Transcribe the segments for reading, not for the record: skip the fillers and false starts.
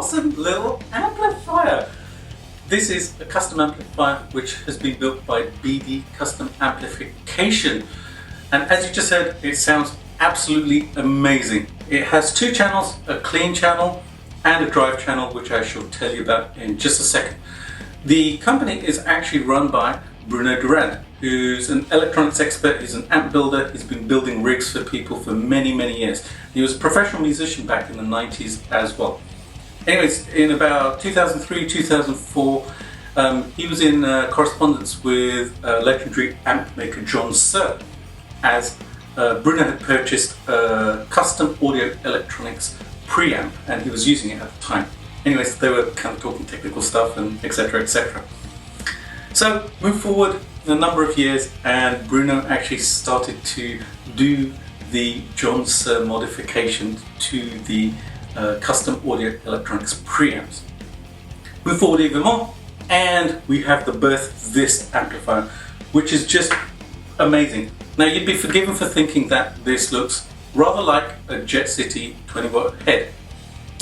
awesome little amplifier. This is a custom amplifier which has been built by BD Custom Amplification, and as you just heard, it sounds absolutely amazing. It has two channels, a clean channel and a drive channel, which I shall tell you about in just a second. The company is actually run by Bruno Durand, who's an electronics expert. He's an amp builder. He's been building rigs for people for many, many years. He was a professional musician back in the 90s as well. Anyways, in about 2003, 2004, he was in correspondence with legendary amp maker John Sir, as Bruno had purchased a custom audio electronics preamp and he was using it at the time. Anyways, they were kind of talking technical stuff and etc, etc. So move forward a number of years and Bruno actually started to do the John Sir modifications to the custom audio electronics preamps. Move forward even more and we have the birth of this amplifier, which is just amazing. Now you'd be forgiven for thinking that this looks rather like a Jet City 20 watt head,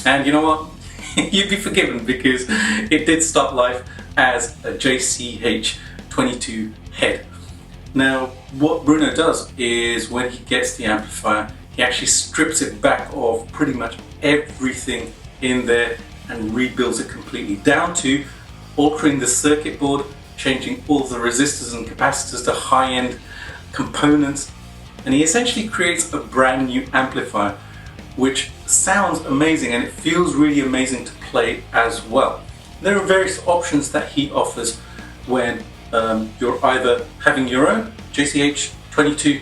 and you know what, you'd be forgiven because it did start life as a JCH 22 head. Now what Bruno does is when he gets the amplifier, he actually strips it back of pretty much everything in there and rebuilds it completely, down to altering the circuit board, changing all the resistors and capacitors to high-end components, and he essentially creates a brand new amplifier which sounds amazing and it feels really amazing to play as well. There are various options that he offers when you're either having your own JCH 22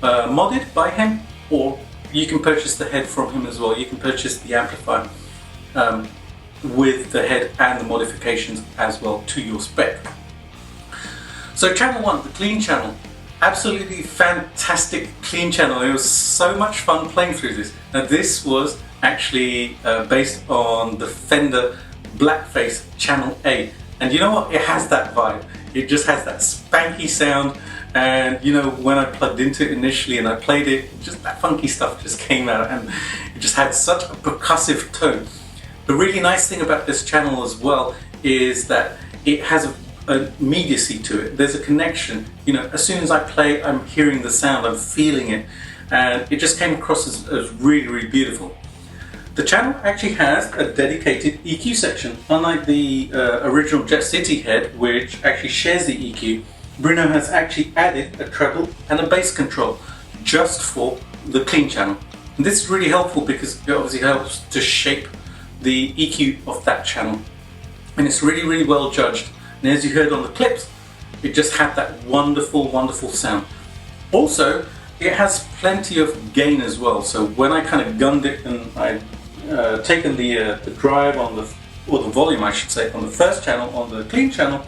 modded by him, or you can purchase the head from him as well. You can purchase the amplifier with the head and the modifications as well to your spec. So channel 1, the clean channel. Absolutely fantastic clean channel. It was so much fun playing through this. Now this was actually based on the Fender Blackface Channel A, and you know what, it has that vibe. It just has that spanky sound, and you know, when I plugged into it initially and I played it, just that funky stuff just came out and it just had such a percussive tone. The really nice thing about this channel as well is that it has a immediacy to it. There's a connection. You know, as soon as I play, I'm hearing the sound, I'm feeling it, and it just came across as really, really beautiful. The channel actually has a dedicated EQ section. Unlike the original Jet City head, which actually shares the EQ, Bruno has actually added a treble and a bass control just for the clean channel. And this is really helpful because it obviously helps to shape the EQ of that channel. And it's really, really well judged. And as you heard on the clips, it just had that wonderful, wonderful sound. Also, it has plenty of gain as well. So when I kind of gunned it and I'd taken the drive on the, or the volume I should say, on the first channel, on the clean channel,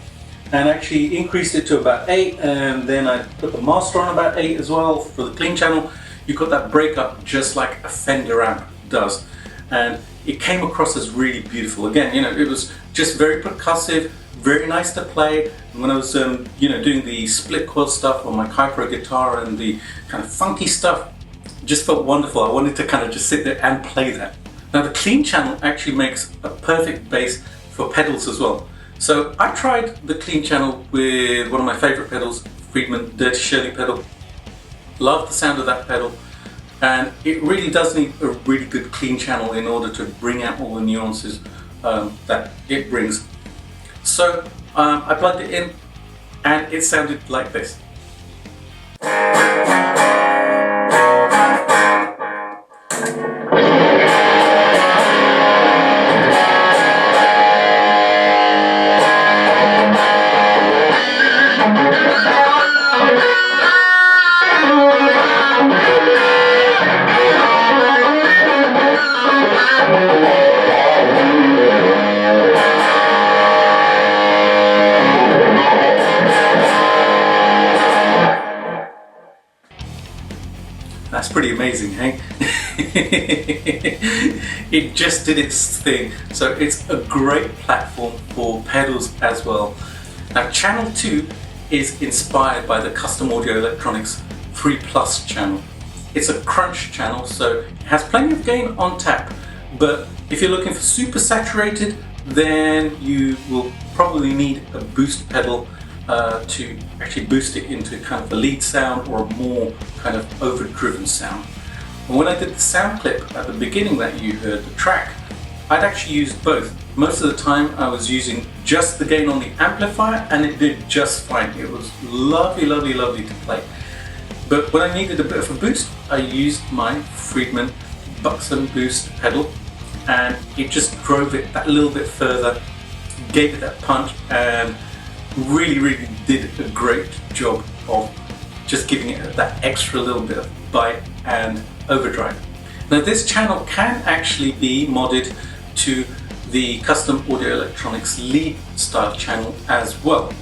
and actually increased it to about 8, and then I put the master on about 8 as well for the clean channel, you got that breakup just like a Fender amp does. And it came across as really beautiful. Again, you know, it was just very percussive, very nice to play. And when I was you know, doing the split coil stuff on my Kypro guitar and the kind of funky stuff, it just felt wonderful. I wanted to kind of just sit there and play that. Now the clean channel actually makes a perfect bass for pedals as well. So I tried the clean channel with one of my favorite pedals, Friedman Dirty Shirley pedal. Love the sound of that pedal, and it really does need a really good clean channel in order to bring out all the nuances that it brings. So I plugged it in and it sounded like this. That's pretty amazing, hey? It just did its thing. So it's a great platform for pedals as well. Now channel 2 is inspired by the Custom Audio Electronics 3 Plus channel. It's a crunch channel, so it has plenty of gain on tap, but If you're looking for super saturated, then you will probably need a boost pedal to actually boost it into kind of a lead sound or a more kind of overdriven sound. And when I did the sound clip at the beginning that you heard, the track, I'd actually used both. Most of the time I was using just the gain on the amplifier and it did just fine. It was lovely, lovely, lovely to play. But when I needed a bit of a boost, I used my Friedman Buxom boost pedal and it just drove it that little bit further, gave it that punch, and really, really did a great job of just giving it that extra little bit of bite and overdrive. Now this channel can actually be modded to the custom audio electronics lead style channel as well.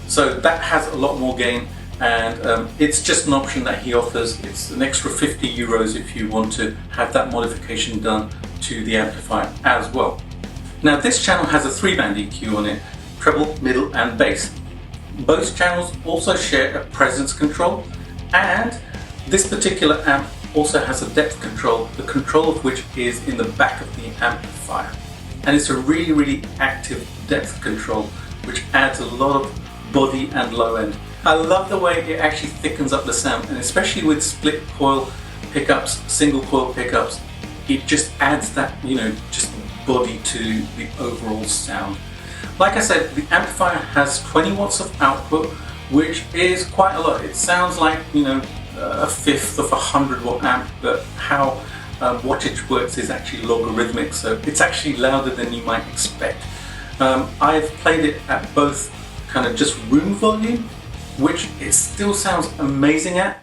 So that has a lot more gain, and it's just an option that he offers. It's an extra 50 euros if you want to have that modification done to the amplifier as well. Now this channel has a 3-band EQ on it, treble, middle and bass. Both channels also share a presence control, and this particular amp also has a depth control, the control of which is in the back of the amplifier. And it's a really, really active depth control, which adds a lot of body and low end. I love the way it actually thickens up the sound, and especially with split coil pickups, single coil pickups, it just adds that, just body to the overall sound. Like I said, the amplifier has 20 watts of output, which is quite a lot. It sounds like, a fifth of a 100 watt amp, but how wattage works is actually logarithmic, so it's actually louder than you might expect. I've played it at both kind of just room volume, which it still sounds amazing at.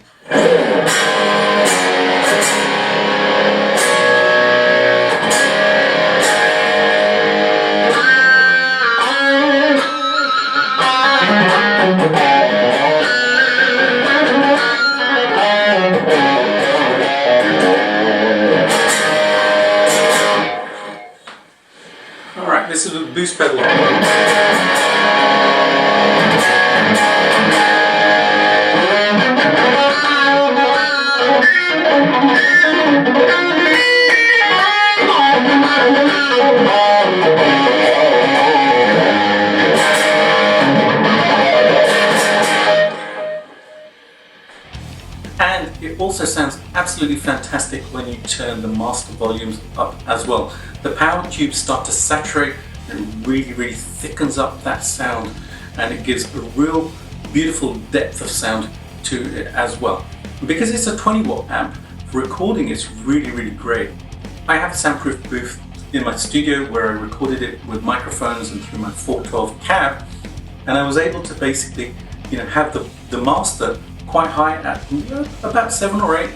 Alright, this is a boost pedal. And it also sounds absolutely fantastic when you turn the master volumes up as well. The power tubes start to saturate and really, really thickens up that sound, and it gives a real beautiful depth of sound to it as well. Because it's a 20 watt amp, for recording it's really, really great. I have a soundproof booth in my studio where I recorded it with microphones and through my 412 cab, and I was able to basically have the master quite high at about 7 or 8,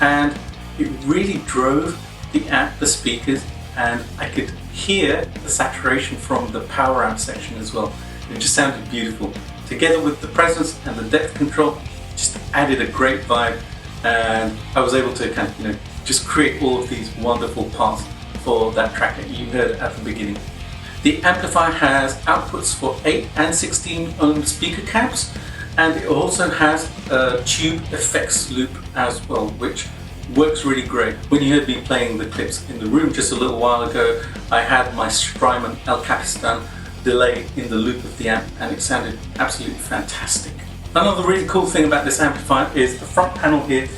and it really drove the speakers, and I could hear the saturation from the power amp section as well. It just sounded beautiful. Together with the presence and the depth control, just added a great vibe, and I was able to kind of just create all of these wonderful parts for that track that you heard at the beginning. The amplifier has outputs for 8 and 16 ohm speaker cabs, and it also has a tube effects loop as well, which works really great. When you heard me playing the clips in the room just a little while ago, I had my Strymon El Capistan delay in the loop of the amp, and it sounded absolutely fantastic. Another really cool thing about this amplifier is the front panel here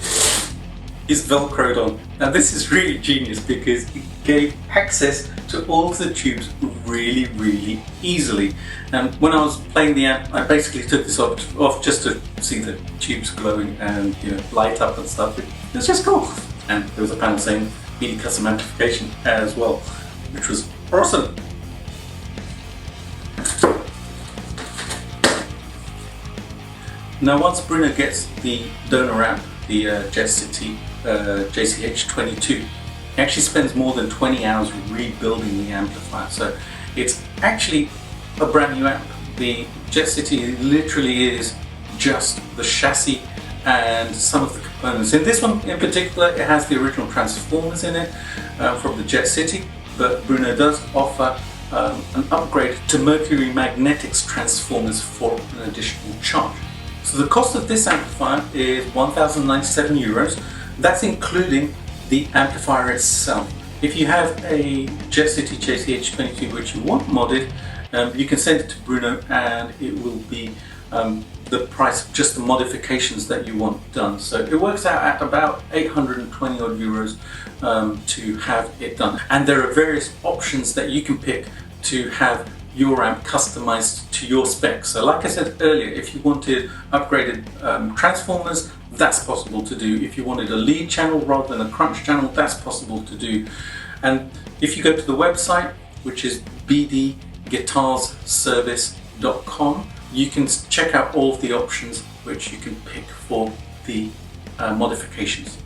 is velcroed on. Now this is really genius because it gave access to all of the tubes really, really easily. And when I was playing the amp, I basically took this off just to see the tubes glowing and light up and stuff. It was just cool. And there was a panel saying BD Custom Amplification as well, which was awesome. Now once Bruno gets the donor amp, the Jet City JCH22, he actually spends more than 20 hours rebuilding the amplifier. So it's actually a brand new amp. The Jet City literally is just the chassis and some of the components. In this one in particular, it has the original transformers in it from the Jet City, but Bruno does offer an upgrade to Mercury Magnetics transformers for an additional charge. So the cost of this amplifier is 1,097 euros. That's including the amplifier itself. If you have a Jet City JCH22 which you want modded, you can send it to Bruno and it will be the price of just the modifications that you want done. So it works out at about 820 odd euros to have it done. And there are various options that you can pick to have your amp customized to your specs. So like I said earlier, if you wanted upgraded transformers, that's possible to do. If you wanted a lead channel rather than a crunch channel, that's possible to do. And if you go to the website, which is bdguitarsservice.com, you can check out all of the options which you can pick for the modifications.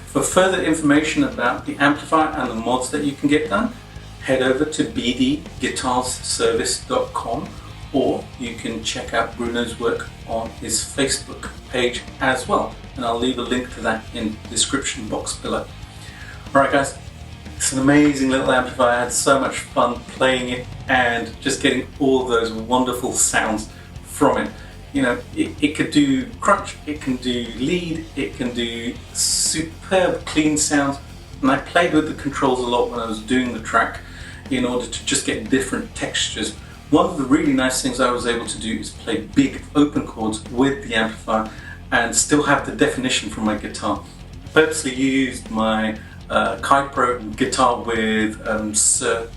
For further information about the amplifier and the mods that you can get done, head over to bdguitarsservice.com, or you can check out Bruno's work on his Facebook page as well, and I'll leave a link to that in the description box below. Alright guys, it's an amazing little amplifier. I had so much fun playing it and just getting all of those wonderful sounds from it. You know, it could do crunch, it can do lead, it can do superb clean sounds, and I played with the controls a lot when I was doing the track in order to just get different textures. One of the really nice things I was able to do is play big open chords with the amplifier and still have the definition from my guitar. I purposely used my Kai Pro guitar with Sir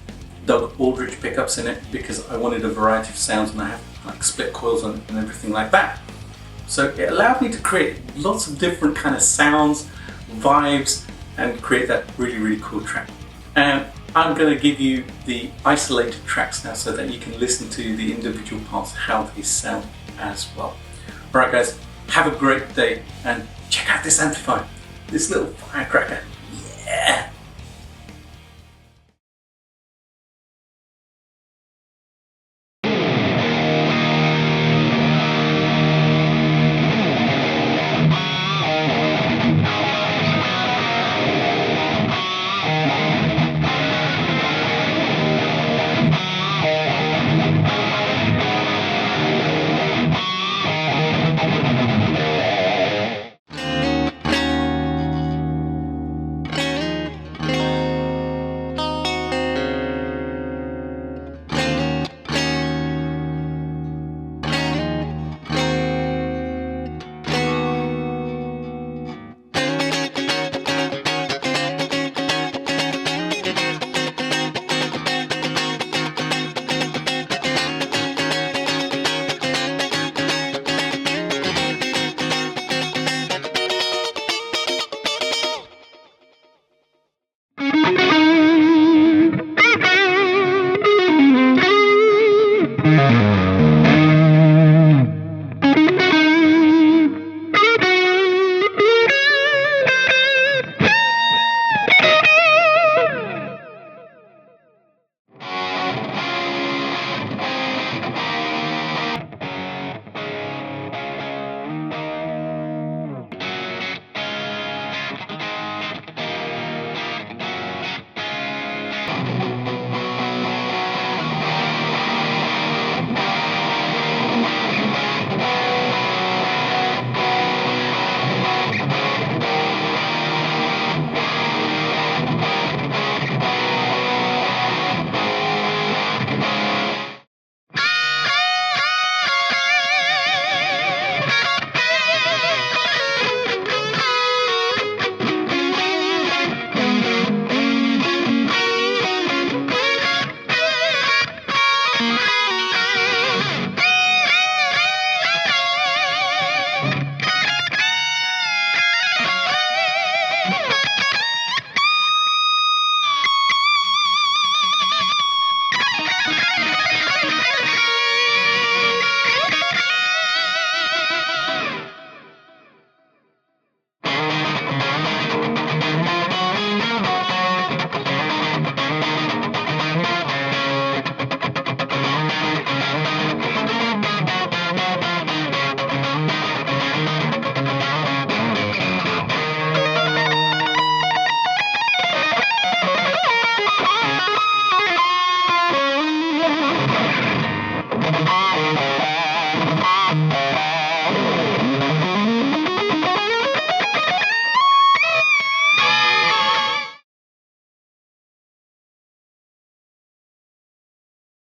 Doug Aldrich pickups in it because I wanted a variety of sounds, and I have like split coils on it and everything like that. So it allowed me to create lots of different kind of sounds, vibes, and create that really, really cool track. And I'm going to give you the isolated tracks now so that you can listen to the individual parts, how they sound as well. Alright guys, have a great day and check out this amplifier, this little firecracker. Yeah!